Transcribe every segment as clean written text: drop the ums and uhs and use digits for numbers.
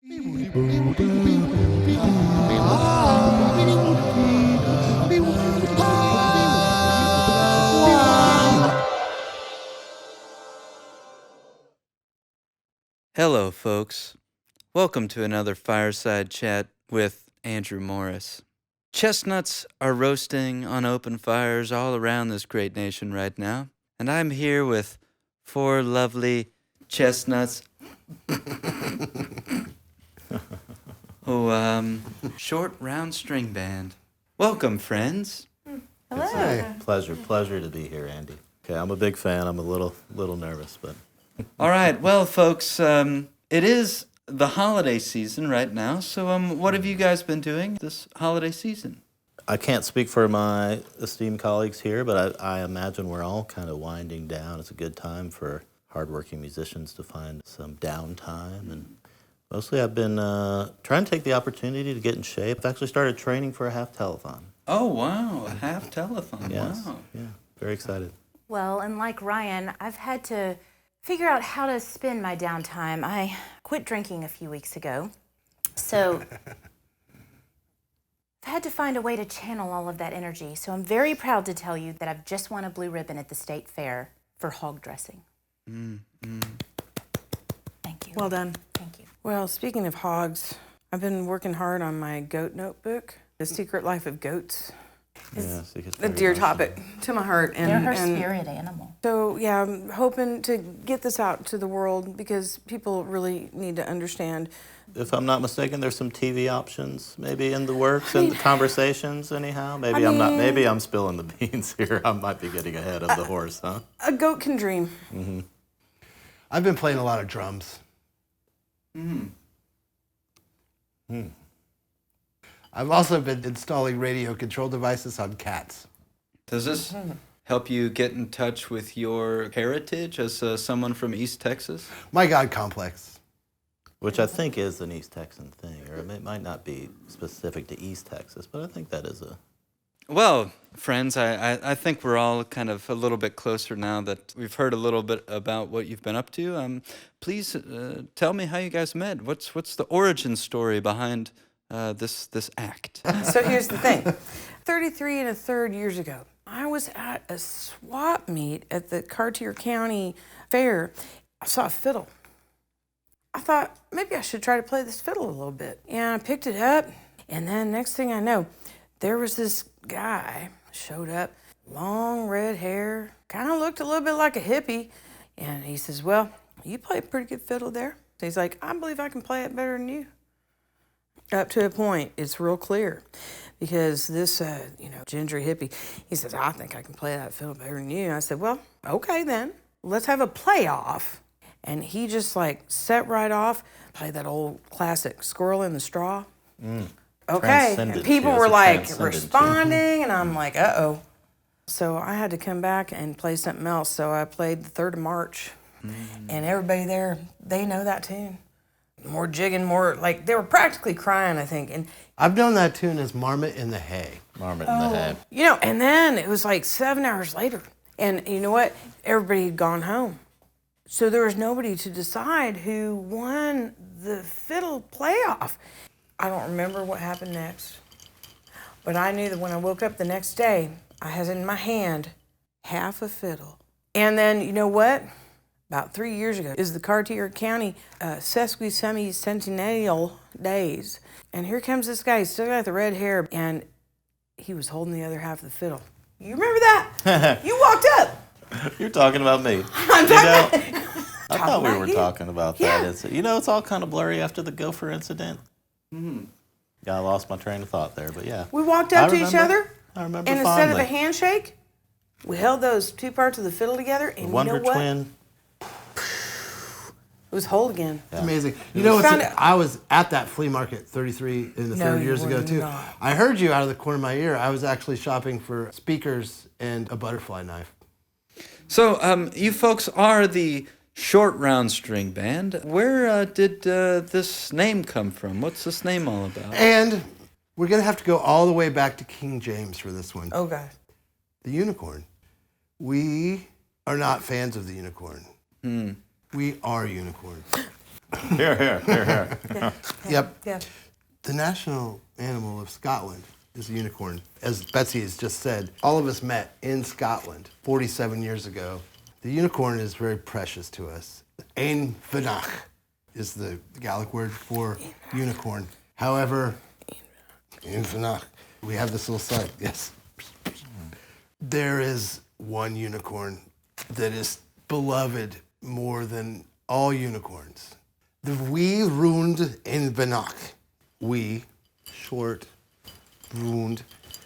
Hello, folks. Welcome to another Fireside Chat with Andrew Morris. Chestnuts are roasting on open fires all around this great nation right now, and I'm here with four lovely chestnuts short round string band. Welcome, friends. Hello. Hey. Pleasure to be here, Andy. Okay, I'm a big fan. I'm a little nervous, but... All right, well, folks, it is the holiday season right now, so what have you guys been doing this holiday season? I can't speak for my esteemed colleagues here, but I imagine we're all kind of winding down. It's a good time for hardworking musicians to find some downtime, and mostly I've been trying to take the opportunity to get in shape. I've actually started training for a half telethon. Oh, wow, a half telethon, Yes. Wow. Yeah, very excited. Well, and like Ryan, I've had to figure out how to spend my downtime. I quit drinking a few weeks ago, so I've had to find a way to channel all of that energy. So I'm very proud to tell you that I've just won a blue ribbon at the state fair for hog dressing. Thank you. Well done. Thank you. Well, speaking of hogs, I've been working hard on my goat notebook, The Secret Life of Goats. Yes, it gets A very dear emotional. topic to my heart. They're her spirit animal. So, yeah, I'm hoping to get this out to the world because people really need to understand. If I'm not mistaken, there's some TV options maybe in the works and the conversations anyhow. Maybe I'm spilling the beans here. I might be getting ahead of the horse, huh? A goat can dream. Mm-hmm. I've been playing a lot of drums. I've also been installing radio control devices on cats. Does this help you get in touch with your heritage as someone from East Texas? My God complex. Which I think is an East Texan thing, or it might not be specific to East Texas, but I think that is a... Well, friends, I think we're all kind of a little bit closer now that we've heard a little bit about what you've been up to. Please tell me how you guys met. What's the origin story behind this act? So here's the thing. 33 and a third years ago, I was at a swap meet at the Cartier County Fair. I saw a fiddle. I thought, maybe I should try to play this fiddle a little bit. And I picked it up, and then next thing I know, there was this guy showed up, long red hair, kind of looked a little bit like a hippie. And he says, well, you play a pretty good fiddle there. He's like, I believe I can play it better than you. Up to a point, it's real clear. Because this, ginger hippie, he says, I think I can play that fiddle better than you. I said, well, okay then. Let's have a playoff. And he just set right off, played that old classic Squirrel in the Straw. Okay, and people were responding, and I'm like, uh-oh. So I had to come back and play something else. So I played the 3rd of March, and everybody there, they know that tune. More jigging, more, they were practically crying, I think. And I've known that tune as Marmot in the Hay. Marmot in the Hay. and then it was 7 hours later. And you know what? Everybody had gone home. So there was nobody to decide who won the fiddle playoff. I don't remember what happened next, but I knew that when I woke up the next day, I had in my hand half a fiddle. And then, you know what? About 3 years ago is the Cartier County Sesquicentennial Days. And here comes this guy, he's still got the red hair, and he was holding the other half of the fiddle. You remember that? You walked up. You're talking about me. I thought we were talking about that. It's all kind of blurry after the gopher incident. Yeah, I lost my train of thought there, but yeah. We walked up to each other, I remember and fondly. instead of a handshake, we held those two parts of the fiddle together, and you know what? Twin. It was whole again. It's amazing. I was at that flea market 33 in the third years ago, too. Not. I heard you out of the corner of my ear. I was actually shopping for speakers and a butterfly knife. So you folks are the short round string band. Where did this name come from? What's this name all about? And we're going to have to go all the way back to King James for this one. Oh, God. The unicorn. We are not fans of the unicorn. We are unicorns. Here. Yep. Yeah. The national animal of Scotland is a unicorn. As Betsy has just said, all of us met in Scotland 47 years ago. The unicorn is very precious to us. Ein Vanach is the Gaelic word for unicorn. However, Ein Vanach, we have this little sign, yes. There is one unicorn that is beloved more than all unicorns. The wee round Ein Vanach. Wee, short, round.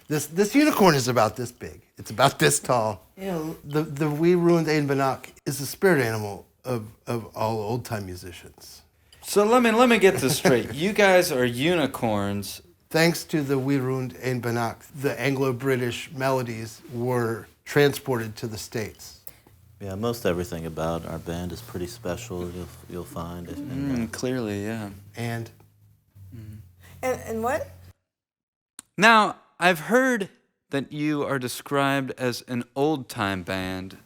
This unicorn is about this big. It's about this tall. You know, the wee round Ein Vanach is the spirit animal of all old-time musicians. So let me get this straight. You guys are unicorns. Thanks to the wee round Ein Vanach, the Anglo-British melodies were transported to the States. Yeah, most everything about our band is pretty special. You'll find it. And, Clearly, yeah. And And what? Now, I've heard that you are described as an old-time band.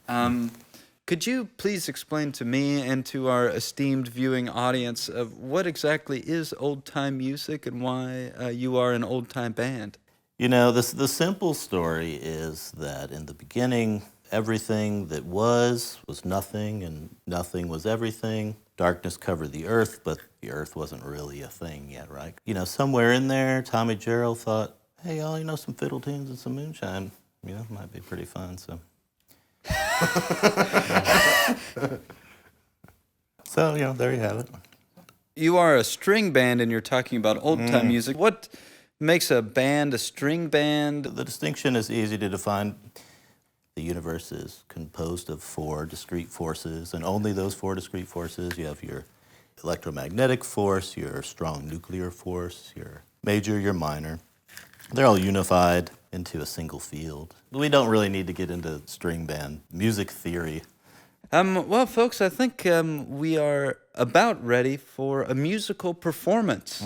Could you please explain to me and to our esteemed viewing audience of what exactly is old-time music and why you are an old-time band? You know, the simple story is that in the beginning, everything that was nothing, and nothing was everything. Darkness covered the earth, but the earth wasn't really a thing yet, right? You know, somewhere in there, Tommy Jarrell thought, hey, y'all, you know, some fiddle tunes and some moonshine, you know, might be pretty fun, so. So, you know, there you have it. You are a string band and you're talking about old-time music. What makes a band a string band? The distinction is easy to define. The universe is composed of 4 discrete forces, and only those 4 discrete forces. You have your electromagnetic force, your strong nuclear force, your major, your minor. They're all unified into a single field. We don't really need to get into string band music theory. Well, folks, I think we are about ready for a musical performance.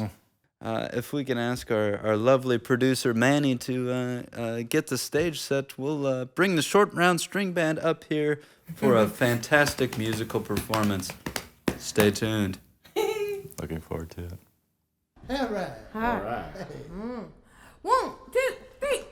If we can ask our lovely producer, Manny, to get the stage set, we'll bring the short round string band up here for a fantastic musical performance. Stay tuned. Looking forward to it. all right. All right. 1, 2, 3.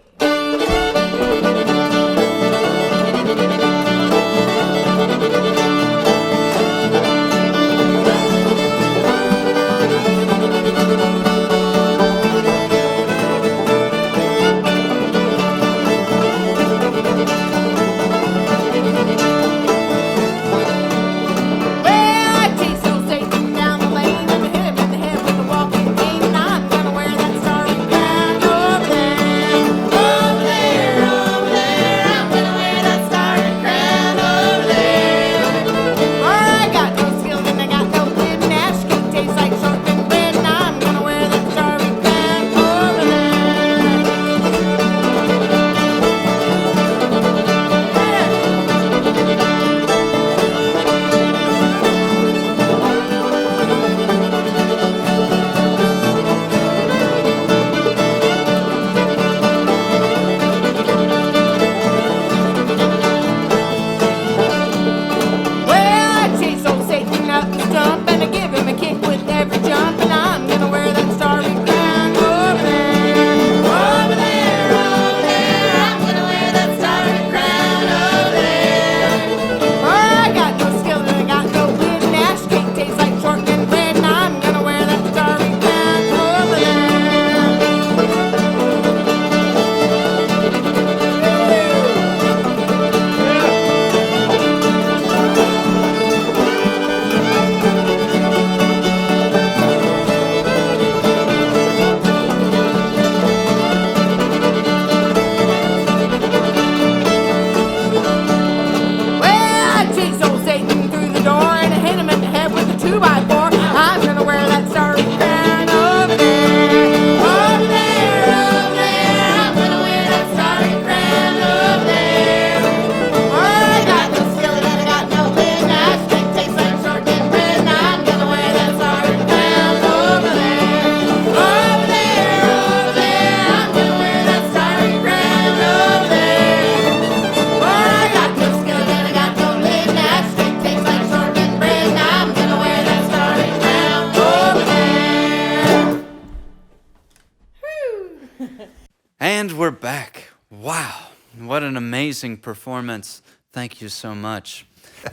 we're back. Wow, what an amazing performance. Thank you so much.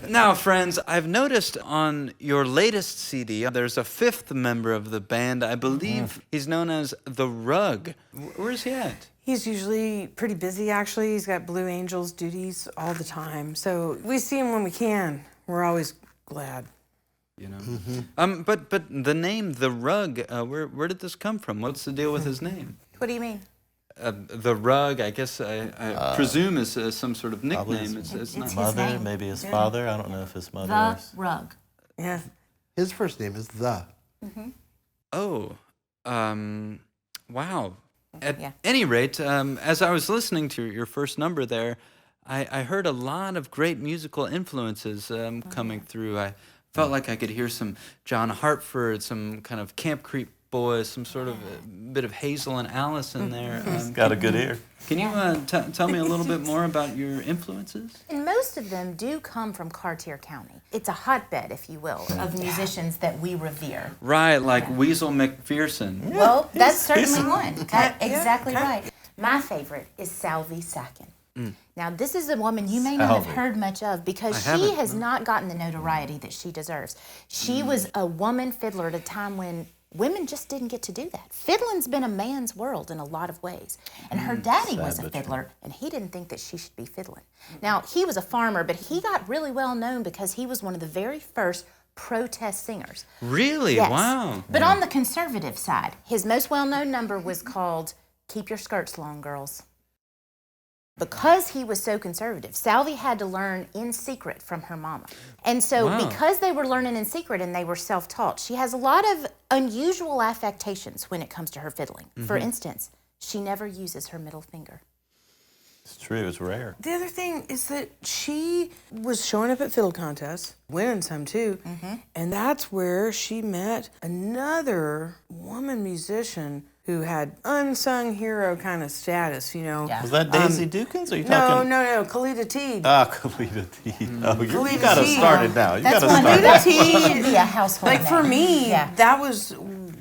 Now, friends, I've noticed on your latest CD, there's a fifth member of the band. I believe he's known as The Rug. Where's he at? He's usually pretty busy, actually. He's got Blue Angels duties all the time. So we see him when we can. We're always glad. You know, but the name The Rug, where did this come from? What's the deal with his name? What do you mean? The Rug, I guess I presume is some sort of nickname. His It's not. his mother, name. maybe his father. I don't know if his mother The is. Rug. Yeah. His first name is The. Oh, wow. At Yeah. any rate, as I was listening to your first number there, I heard a lot of great musical influences coming through. I felt like I could hear some John Hartford, some kind of Camp Creek Boys, some sort of bit of Hazel and Alice in there. He's got a good ear. Can you tell me a little bit more about your influences? And most of them do come from Cartier County. It's a hotbed, if you will, of musicians that we revere. Right, like Weasel McPherson. Well, that's certainly one. Exactly right. My favorite is Salvi Sacken. Now, this is a woman you may not have Salvi. heard much of because I she haven't, has not gotten the notoriety that she deserves. She was a woman fiddler at a time when women just didn't get to do that. Fiddling's been a man's world in a lot of ways. And her daddy was a fiddler, and he didn't think that she should be fiddling. Now, he was a farmer, but he got really well known because he was one of the very first protest singers. Really? Yes. Wow. But on the conservative side, his most well-known number was called Keep Your Skirts Long, Girls. Because he was so conservative, Salvi had to learn in secret from her mama. And so because they were learning in secret and they were self-taught, she has a lot of unusual affectations when it comes to her fiddling. For instance, she never uses her middle finger. It's true. It's rare. The other thing is that she was showing up at fiddle contests, winning some too, and that's where she met another woman musician who had unsung hero kind of status, you know. Yeah. Was that Daisy Dukins? Or are you No, talking? no, Kalita Teague. Kalita Teague. Oh, you Kalita got to Teague. start it now. You got That's to one start that it. she should be a household Like for name. me, Yeah. that was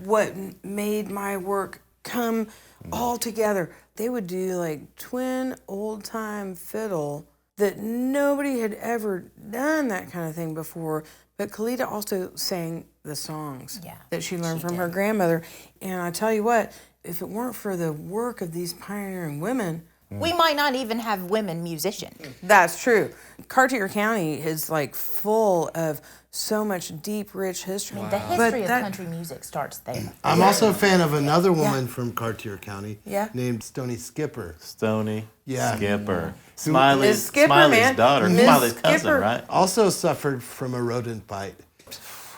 what made my work come all together. They would do like twin old time fiddle that nobody had ever done that kind of thing before. But Kalita also sang the songs that she learned from her grandmother. And I tell you what, if it weren't for the work of these pioneering women, We might not even have women musicians. that's true. Cartier County is like full of so much deep, rich history. The history of that- country music starts there. I'm also a fan of another woman from Cartier County Yeah. named Stony Skipper. Stony. Yeah. Skipper. Smiley's, Miss Skipper, Smiley's man. daughter. Miss Smiley's cousin, Skipper. right? Also suffered from a rodent bite.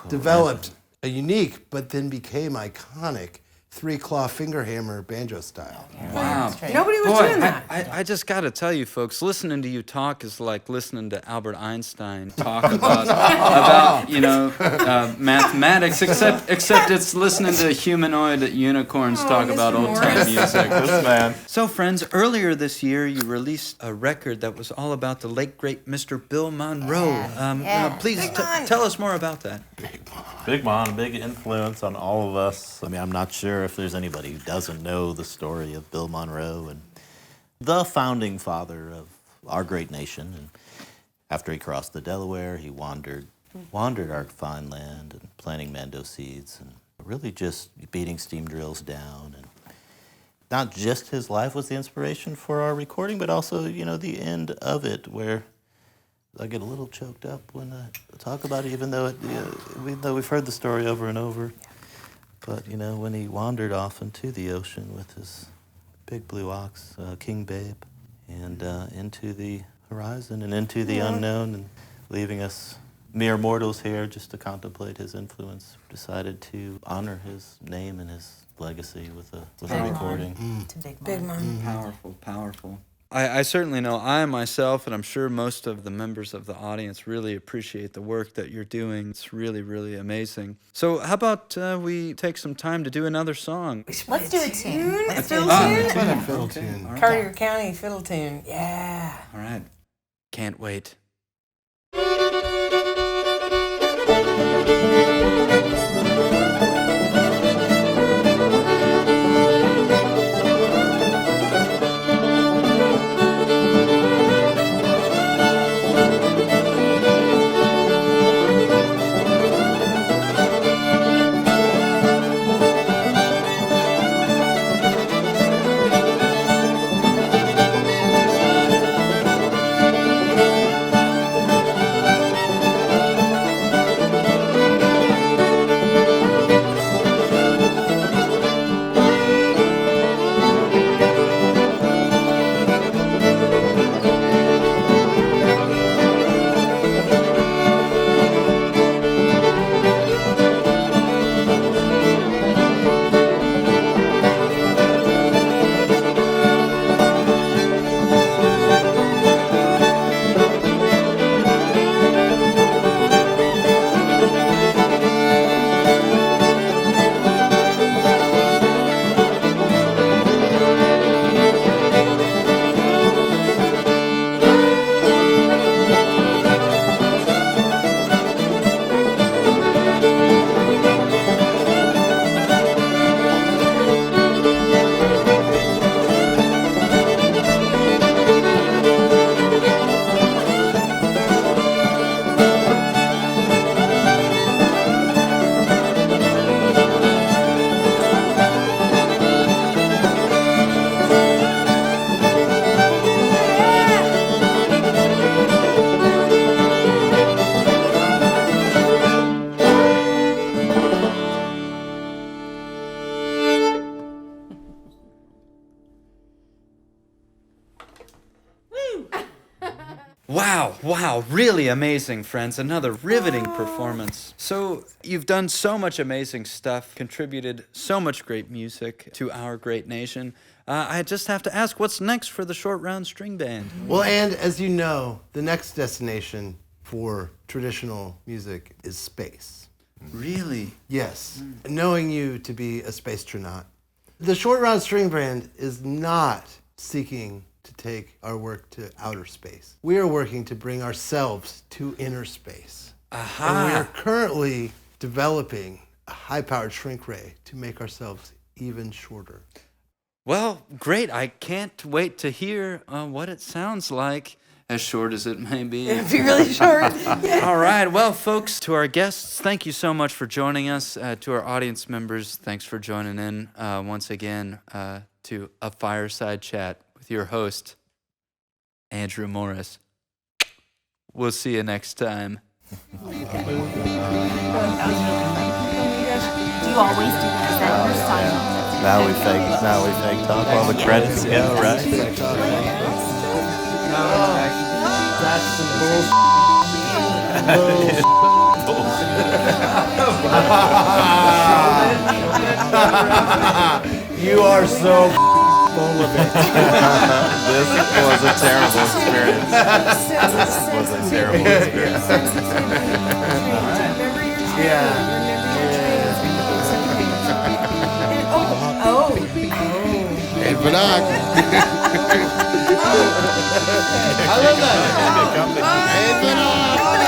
Developed a unique, but then became iconic three-claw finger hammer banjo style. Wow. Nobody was Boy, doing that. I just got to tell you, folks, listening to you talk is like listening to Albert Einstein talk about mathematics, except it's listening to humanoid unicorns talk about old-time music. This man. So, friends, earlier this year, you released a record that was all about the late, great Mr. Bill Monroe. Yes. Please tell us more about that. Big Mon, big influence on all of us. I mean, I'm not sure if there's anybody who doesn't know the story of Bill Monroe and the founding father of our great nation. And after he crossed the Delaware, he wandered our fine land and planting mando seeds and really just beating steam drills down. And not just his life was the inspiration for our recording, but also, the end of it where I get a little choked up when I talk about it, even though we've heard the story over and over. But, when he wandered off into the ocean with his big blue ox, King Babe, and into the horizon and into the unknown, and leaving us mere mortals here just to contemplate his influence, decided to honor his name and his legacy with a recording. To Big Big Mom. Mom. Powerful, powerful. I certainly know I myself, and I'm sure most of the members of the audience really appreciate the work that you're doing. It's really, really amazing. So how about we take some time to do another song? Let's do a tune. Let's do Fiddle a tune? tune. Fiddle tune. All right. Cartier County fiddle tune. Yeah. All right. Can't wait. Wow, really amazing, friends. Another riveting performance. So, you've done so much amazing stuff, contributed so much great music to our great nation. I just have to ask, what's next for the Short Round String Band? Well, and as you know, the next destination for traditional music is space. Really? Yes. Knowing you to be a spacetronaut, the Short Round String Band is not seeking to take our work to outer space. We are working to bring ourselves to inner space. Aha. And we are currently developing a high-powered shrink ray to make ourselves even shorter. Well, great. I can't wait to hear what it sounds like, as short as it may be. It'd be really short. Yeah. All right. Well, folks, to our guests, thank you so much for joining us. To our audience members, thanks for joining in once again to a Fireside Chat with your host, Andrew Morris. We'll see you next time. Do you always do that? Is that your style? Now we fake talk while the credits go, right? That's some bullshit. You are so full of it. This was a terrible experience. This was a terrible experience. Yeah. Hey, Banak. I love that. Hey, Banak.